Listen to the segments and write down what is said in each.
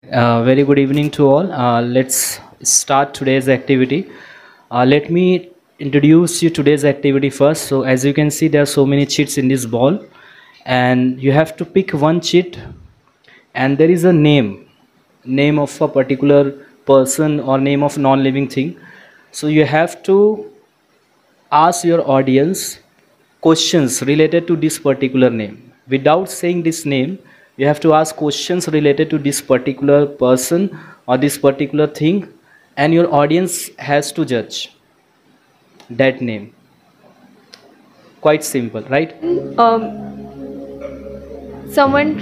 Very good evening to all. Let's start today's activity. Let me introduce you today's activity first. So as you can see, there are so many cheats in this ball, and you have to pick one cheat, and there is a name of a particular person or name of non-living thing. So you have to ask your audience questions related to this particular name. Without saying this name, you have to ask questions related to this particular person or this particular thing, and your audience has to judge that name. Quite simple, right? Someone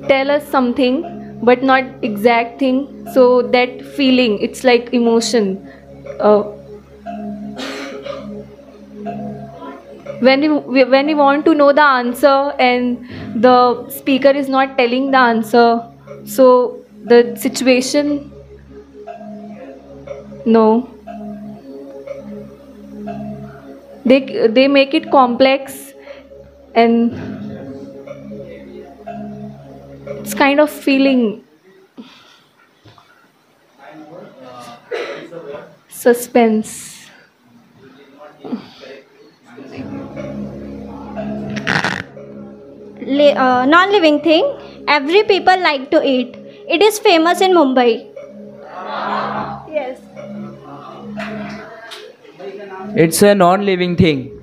tell us something but not exact thing, so that feeling, it's like emotion. uh, when we want to know the answer and the speaker is not telling the answer, so the situation, no, they make it complex, and it's kind of feeling suspense. Non-living thing every people like to eat. It is famous in Mumbai. Yes. It's a non-living thing.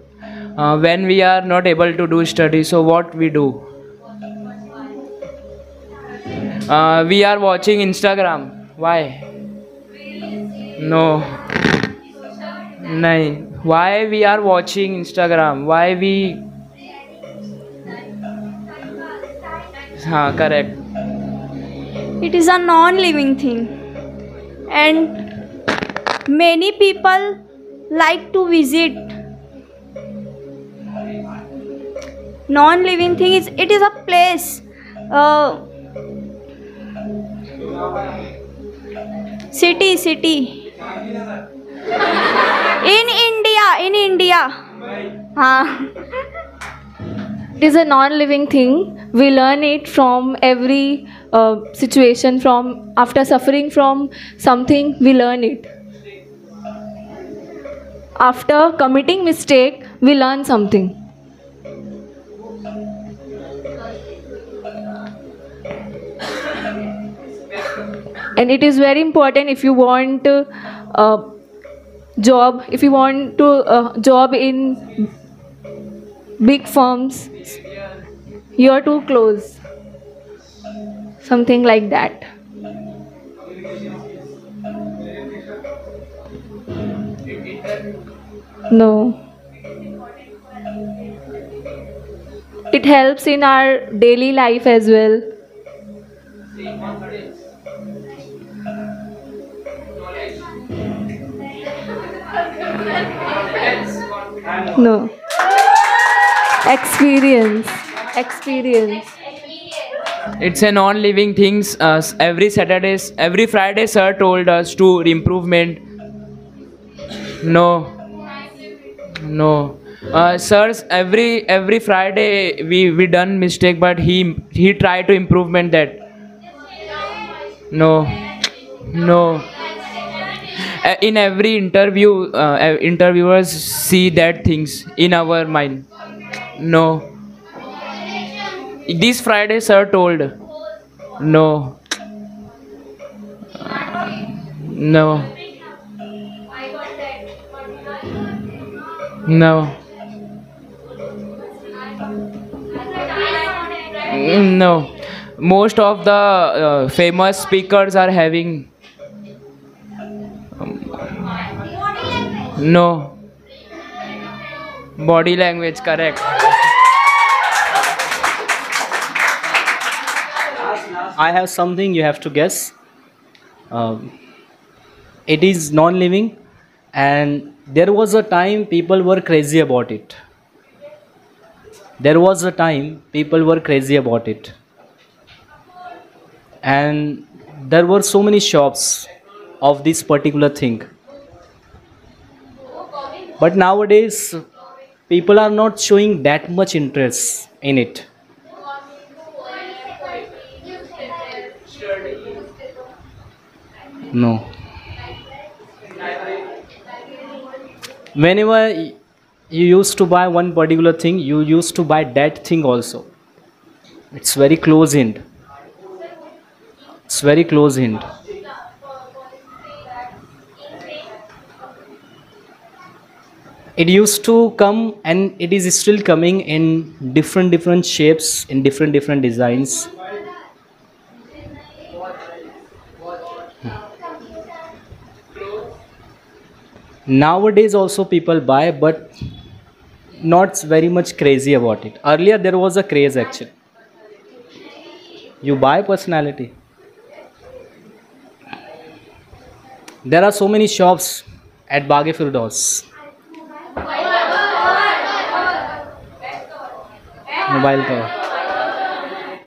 When we are not able to do study, so what we do? We are watching Instagram. Why? No. Nahin. Why we are watching Instagram? Why we? हाँ, correct. It is a non-living thing, and many people like to visit. Non-living thing is, it is a place. City in India. हाँ. It is a non-living thing. We learn it from every situation. From after suffering from something, we learn it. After committing mistake, we learn something. And it is very important if you want job. If you want to job in big firms, you're too close, something like that. No, it helps in our daily life as well. No, experience. It's a non-living things. Every Friday, sir told us to improvement. No, no. Sirs, every Friday we done mistake, but he tried to improvement that. No, no. In every interview, interviewers see that things in our mind. No. This Friday, sir told. No, no, no, no. Most of the famous speakers are having. No. Body language, correct. I have something you have to guess. Um, it is non-living, and there was a time people were crazy about it. There was a time people were crazy about it, and there were so many shops of this particular thing. But nowadays, people are not showing that much interest in it. No. Whenever you used to buy one particular thing, you used to buy that thing also. It's very close hint. It's very close hint. It used to come and it is still coming in different shapes, in different designs. Nowadays also people buy, but not very much crazy about it. Earlier there was a craze actually. You buy personality. There are so many shops at Baghe Firdaus. Mobile cover.